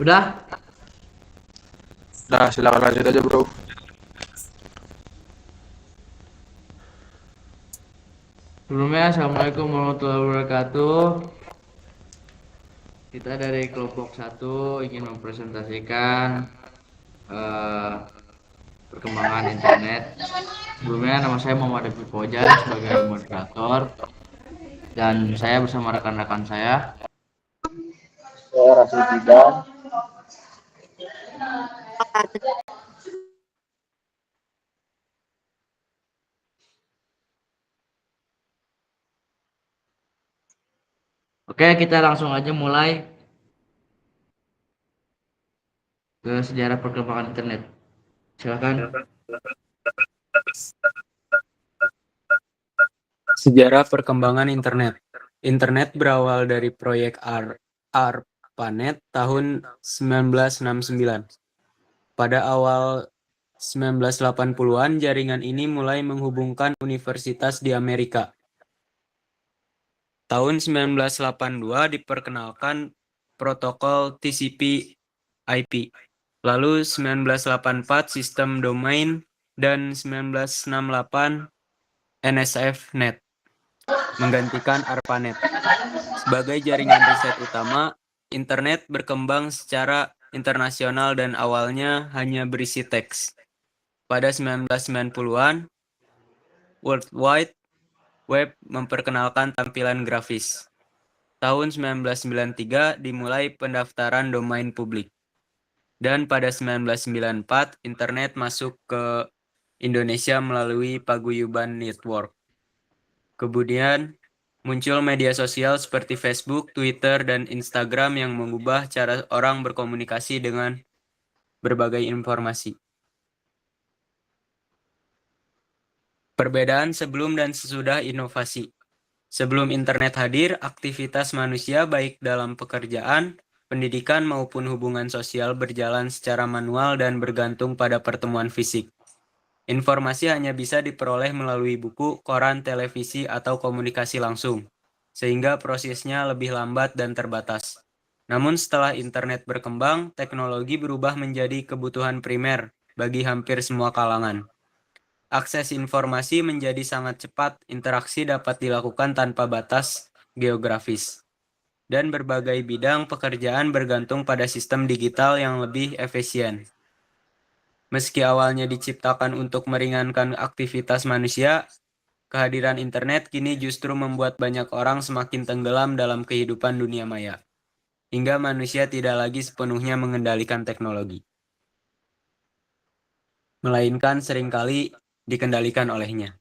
Udah? Nah, silakan lanjut aja, Bro. Sebelumnya, Assalamualaikum warahmatullahi wabarakatuh. Kita dari kelompok satu ingin mempresentasikan eh, perkembangan internet. Sebelumnya, nama saya Muhammad Devi Fauzan sebagai moderator, dan saya bersama rekan-rekan saya. Saya Rasul Tidan. Oke, kita langsung aja mulai ke sejarah perkembangan internet. Silakan. Sejarah perkembangan internet. Internet berawal dari proyek ARPANET tahun 1969. Pada awal 1980-an, jaringan ini mulai menghubungkan universitas di Amerika. Tahun 1982 diperkenalkan protokol TCP/IP. Lalu 1984 sistem domain dan 1968 NSFNet menggantikan ARPANET. Sebagai jaringan riset utama, internet berkembang secara internasional dan awalnya hanya berisi teks. Pada 1990-an, World Wide Web memperkenalkan tampilan grafis. Tahun 1993 dimulai pendaftaran domain publik. Dan pada 1994, internet masuk ke Indonesia melalui Paguyuban Network. Kemudian muncul media sosial seperti Facebook, Twitter, dan Instagram yang mengubah cara orang berkomunikasi dengan berbagai informasi. Perbedaan sebelum dan sesudah inovasi. Sebelum internet hadir, aktivitas manusia baik dalam pekerjaan, pendidikan maupun hubungan sosial berjalan secara manual dan bergantung pada pertemuan fisik. Informasi hanya bisa diperoleh melalui buku, koran, televisi, atau komunikasi langsung, sehingga prosesnya lebih lambat dan terbatas. Namun setelah internet berkembang, teknologi berubah menjadi kebutuhan primer bagi hampir semua kalangan. Akses informasi menjadi sangat cepat, interaksi dapat dilakukan tanpa batas geografis, dan berbagai bidang pekerjaan bergantung pada sistem digital yang lebih efisien. Meski awalnya diciptakan untuk meringankan aktivitas manusia, kehadiran internet kini justru membuat banyak orang semakin tenggelam dalam kehidupan dunia maya, hingga manusia tidak lagi sepenuhnya mengendalikan teknologi, melainkan seringkali dikendalikan olehnya.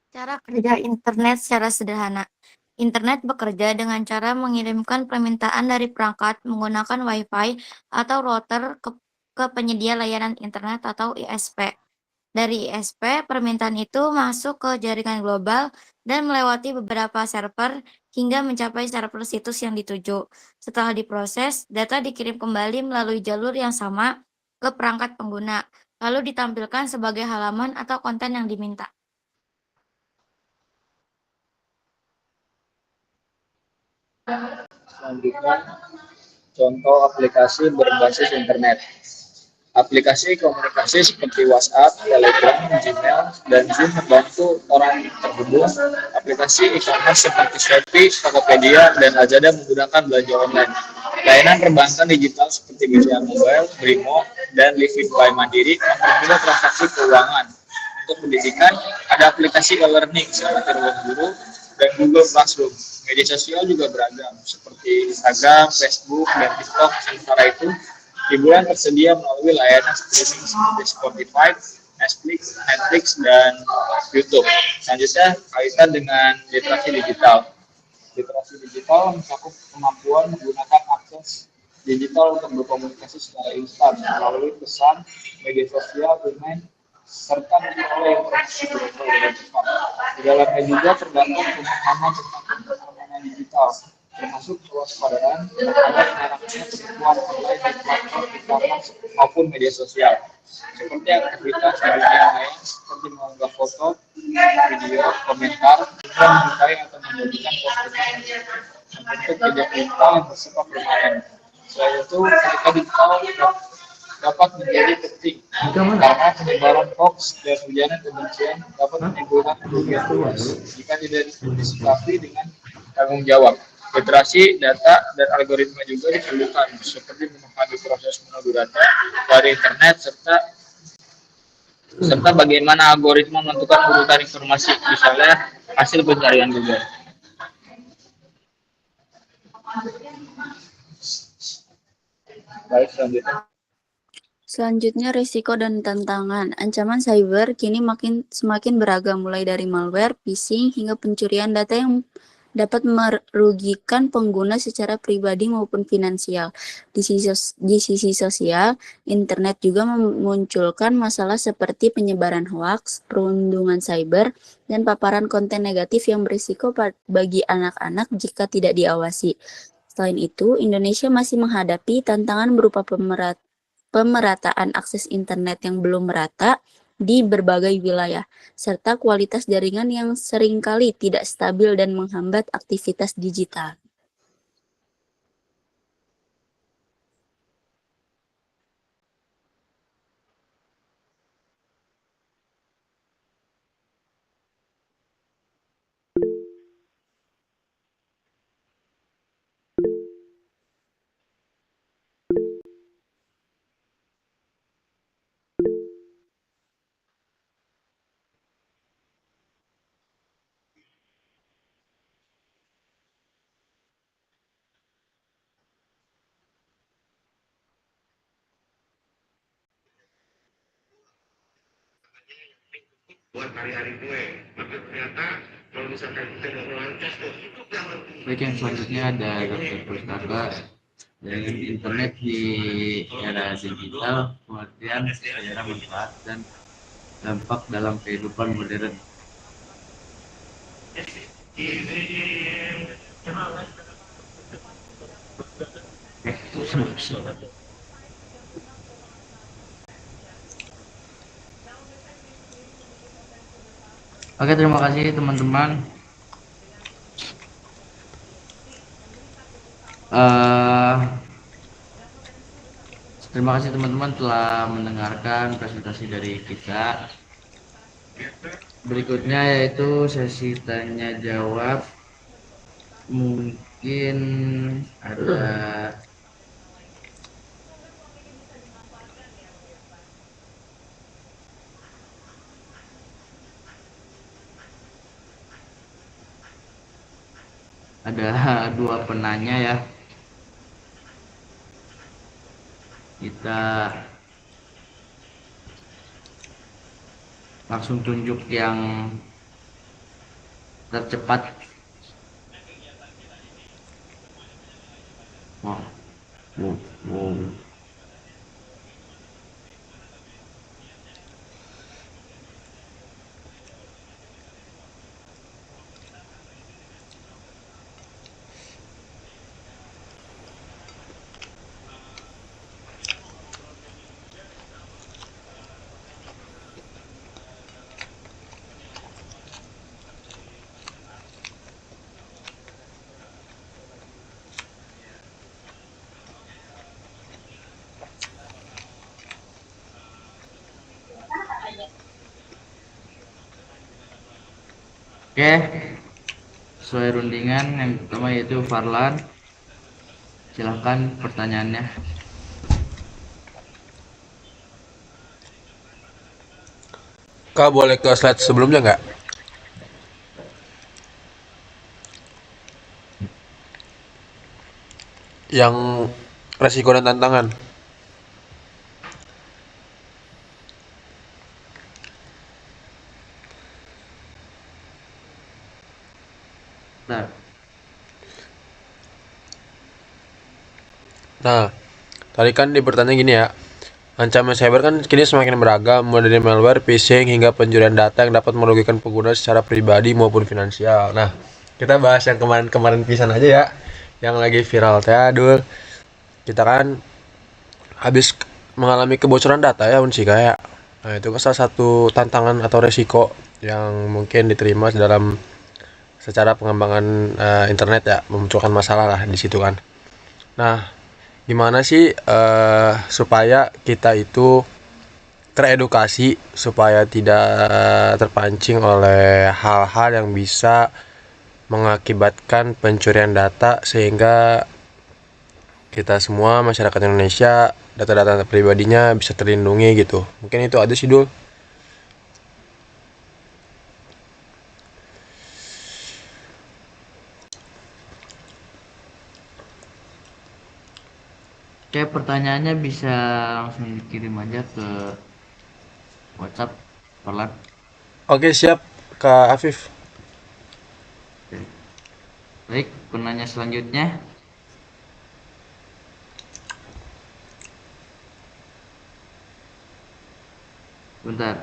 Cara kerja internet secara sederhana. Internet bekerja dengan cara mengirimkan permintaan dari perangkat menggunakan Wi-Fi atau router ke penyedia layanan internet atau ISP. Dari ISP, permintaan itu masuk ke jaringan global dan melewati beberapa server hingga mencapai server situs yang dituju. Setelah diproses, data dikirim kembali melalui jalur yang sama ke perangkat pengguna, lalu ditampilkan sebagai halaman atau konten yang diminta. Selanjutnya, contoh aplikasi berbasis internet. Aplikasi komunikasi seperti WhatsApp, Telegram, Gmail, dan Zoom membantu orang terhubung. Aplikasi e-commerce seperti Shopee, Tokopedia, dan Lazada menggunakan belanja online. Layanan perbankan digital seperti BCA Mobile, Brimo, dan Livin by Mandiri mempermudah transaksi keuangan. Untuk pendidikan, ada aplikasi e-learning seperti Ruang Guru dan Google Classroom. Media sosial juga beragam, seperti Instagram, Facebook, dan TikTok. Sementara itu, hiburan tersedia melalui layanan streaming seperti Spotify, Netflix, dan YouTube. Selanjutnya, kaitan dengan literasi digital. Literasi digital mencakup kemampuan menggunakan akses digital untuk berkomunikasi secara instan melalui pesan, media sosial, email, serta memperoleh informasi dengan cepat. Di dalamnya juga terdapat pemahaman tentang permainan digital, termasuk kewaspadaan terhadap maraknya penipuan online di platform e-commerce maupun media sosial. Seperti aktivitas di dunia maya seperti mengunggah foto, video, komentar, hingga menyukai atau menyembunyikan postingan membentuk media digital yang bersifat permanen. Selain itu, ketika digital dapat menjadi penting karena penyebaran hoax dan ujaran kebencian dapat menimbulkan kerugian luas jika tidak disikapi dengan tanggung jawab. Literasi data dan algoritma juga diperlukan, seperti memahami proses menuduh data dari internet serta bagaimana algoritma menentukan urutan informasi, misalnya hasil pencarian Google. Baik, Selanjutnya, risiko dan tantangan. Ancaman cyber kini semakin beragam, mulai dari malware, phishing, hingga pencurian data yang dapat merugikan pengguna secara pribadi maupun finansial. Di sisi sosial, internet juga memunculkan masalah seperti penyebaran hoaks, perundungan cyber, dan paparan konten negatif yang berisiko bagi anak-anak jika tidak diawasi. Selain itu, Indonesia masih menghadapi tantangan berupa pemerataan akses internet yang belum merata di berbagai wilayah, serta kualitas jaringan yang seringkali tidak stabil dan menghambat aktivitas digital. buat hari-hari gue, tapi ternyata kalau misalkan kita mau melancar tuh itu jangan. Baik, yang selanjutnya ada Dr. Pustaka. Dengan internet di era digital, pengertian secara manfaat dan dampak dalam kehidupan modern. Oke, terima kasih teman-teman. Terima kasih teman-teman telah mendengarkan presentasi dari kita. Berikutnya yaitu sesi tanya jawab. Mungkin ada dua penanya ya. Kita langsung tunjuk yang tercepat. Wow. Oke, sesuai rundingan yang pertama yaitu Farlan. Silahkan pertanyaannya. Kak, boleh ke slide sebelumnya nggak? Yang resiko dan tantangan. Nah, tadi kan di pertanyaan gini ya. Ancaman cyber kan kini semakin beragam, mulai dari malware, phishing, hingga pencurian data yang dapat merugikan pengguna secara pribadi maupun finansial. Nah, kita bahas yang kemarin-kemarin pisan aja ya, yang lagi viral teh. Aduh, kita kan habis mengalami kebocoran data ya Unsi kayak. Nah, itu kan salah satu tantangan atau resiko yang mungkin diterima dalam secara pengembangan internet ya, memunculkan masalah lah di situ kan. Nah, gimana sih supaya kita itu teredukasi supaya tidak terpancing oleh hal-hal yang bisa mengakibatkan pencurian data, sehingga kita semua masyarakat Indonesia data-data pribadinya bisa terlindungi gitu. Mungkin itu aja sih, Dul. Oke, pertanyaannya bisa langsung dikirim aja ke WhatsApp Farlan. Oke, siap Kak Afif. Oke. Baik, penanya selanjutnya. Bentar.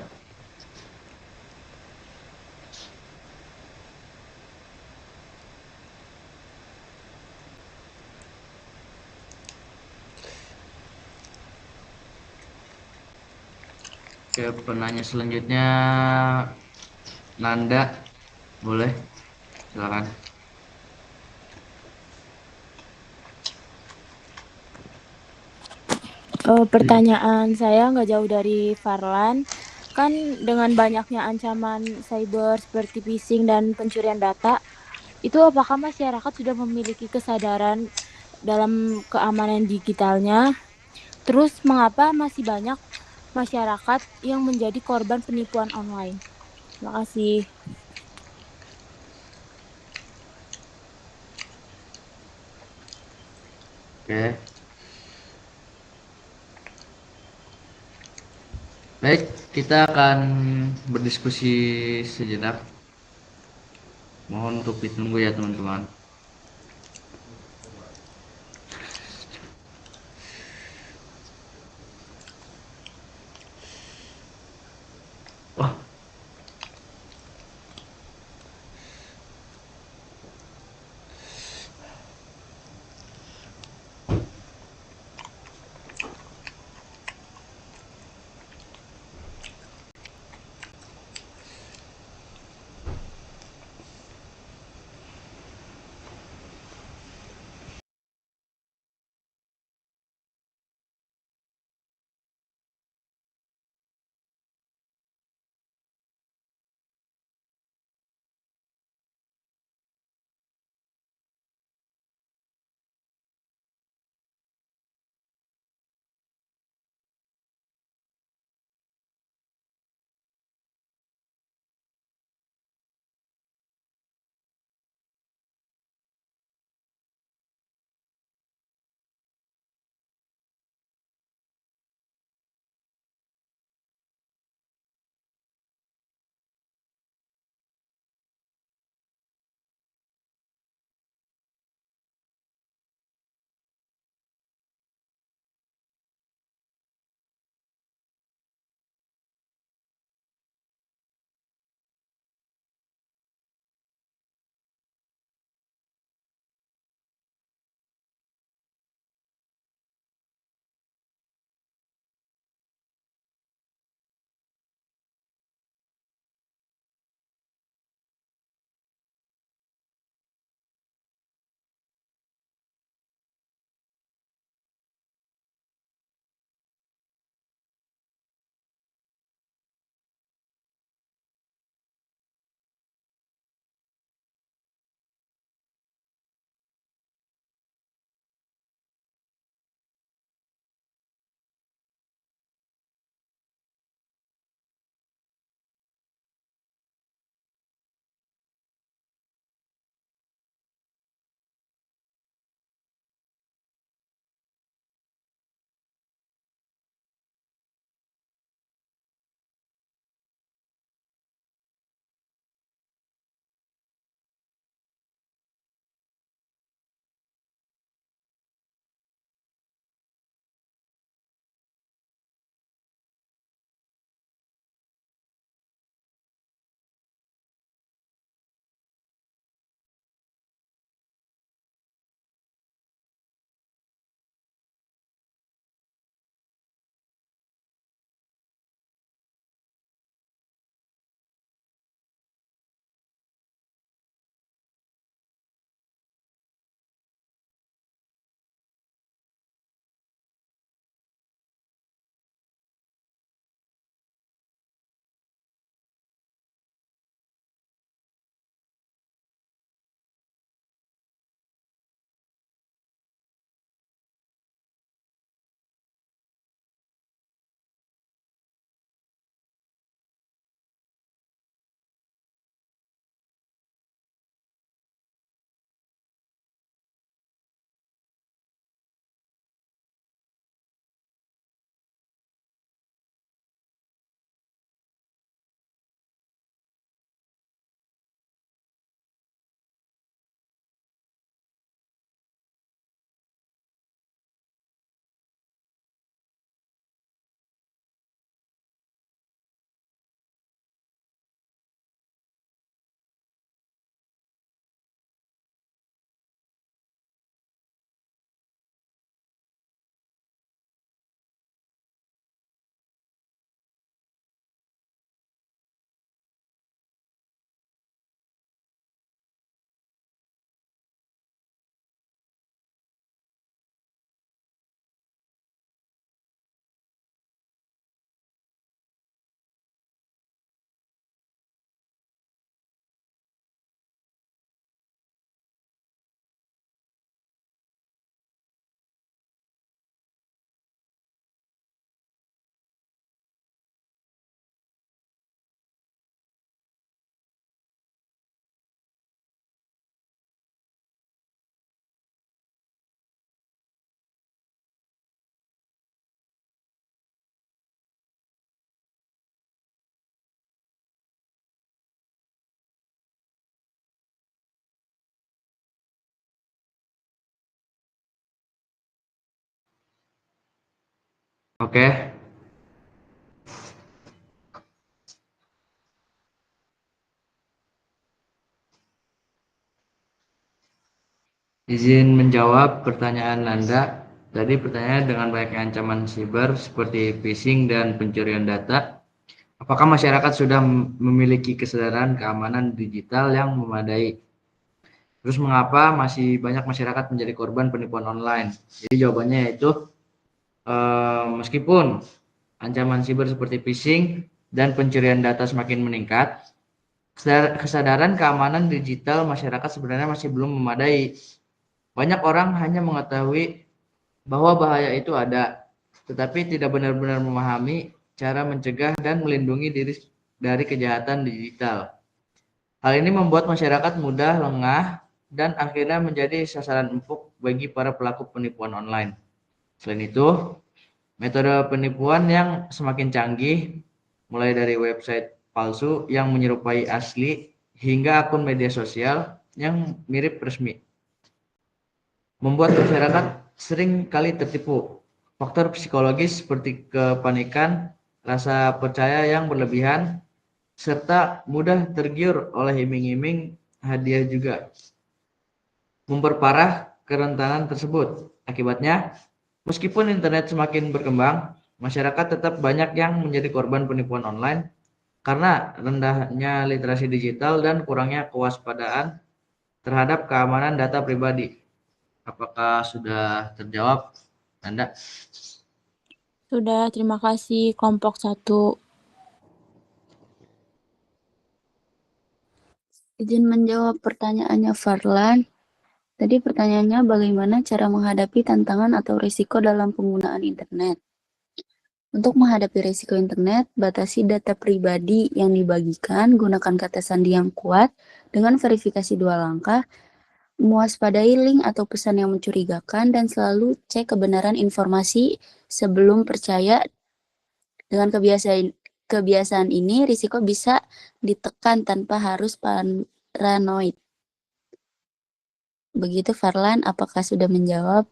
Oke, penanya selanjutnya Nanda, boleh? Silakan. Pertanyaan saya nggak jauh dari Farlan. Kan dengan banyaknya ancaman cyber seperti phishing dan pencurian data, itu apakah masyarakat sudah memiliki kesadaran dalam keamanan digitalnya? Terus mengapa masih banyak masyarakat yang menjadi korban penipuan online? Terima kasih. Oke. Baik, kita akan berdiskusi sejenak. Mohon untuk ditunggu ya teman-teman. Wah, Oke. Izin menjawab pertanyaan Anda. Tadi pertanyaan dengan banyaknya ancaman siber seperti phishing dan pencurian data. Apakah masyarakat sudah memiliki kesadaran keamanan digital yang memadai? Terus mengapa masih banyak masyarakat menjadi korban penipuan online? Jadi jawabannya yaitu meskipun ancaman siber seperti phishing dan pencurian data semakin meningkat, kesadaran keamanan digital masyarakat sebenarnya masih belum memadai. Banyak orang hanya mengetahui bahwa bahaya itu ada, tetapi tidak benar-benar memahami cara mencegah dan melindungi diri dari kejahatan digital. Hal ini membuat masyarakat mudah lengah dan akhirnya menjadi sasaran empuk bagi para pelaku penipuan online. Selain itu, metode penipuan yang semakin canggih, mulai dari website palsu yang menyerupai asli hingga akun media sosial yang mirip resmi, membuat masyarakat sering kali tertipu. Faktor psikologis seperti kepanikan, rasa percaya yang berlebihan, serta mudah tergiur oleh iming-iming hadiah juga memperparah kerentanan tersebut. Akibatnya, meskipun internet semakin berkembang, masyarakat tetap banyak yang menjadi korban penipuan online karena rendahnya literasi digital dan kurangnya kewaspadaan terhadap keamanan data pribadi. Apakah sudah terjawab, Anda? Sudah, terima kasih kelompok 1. Izin menjawab pertanyaannya Farlan. Tadi pertanyaannya bagaimana cara menghadapi tantangan atau risiko dalam penggunaan internet. Untuk menghadapi risiko internet, batasi data pribadi yang dibagikan, gunakan kata sandi yang kuat dengan verifikasi 2 langkah, mewaspadai link atau pesan yang mencurigakan, dan selalu cek kebenaran informasi sebelum percaya. Dengan kebiasaan ini, risiko bisa ditekan tanpa harus paranoid. Begitu Farlan, apakah sudah menjawab?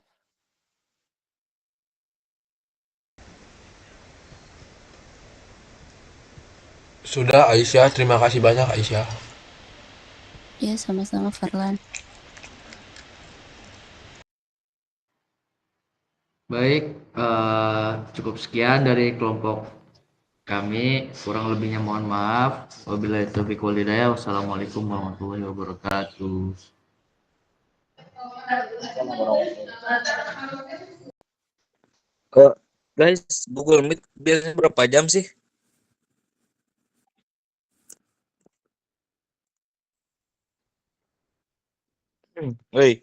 Sudah Aisyah, terima kasih banyak Aisyah. Ya, sama-sama Farlan. Baik, cukup sekian dari kelompok kami. Kurang lebihnya mohon maaf. Wabillahi taufiq wal hidayah. Wassalamualaikum warahmatullahi wabarakatuh. Guys, Google Meet biasanya berapa jam sih? Woi,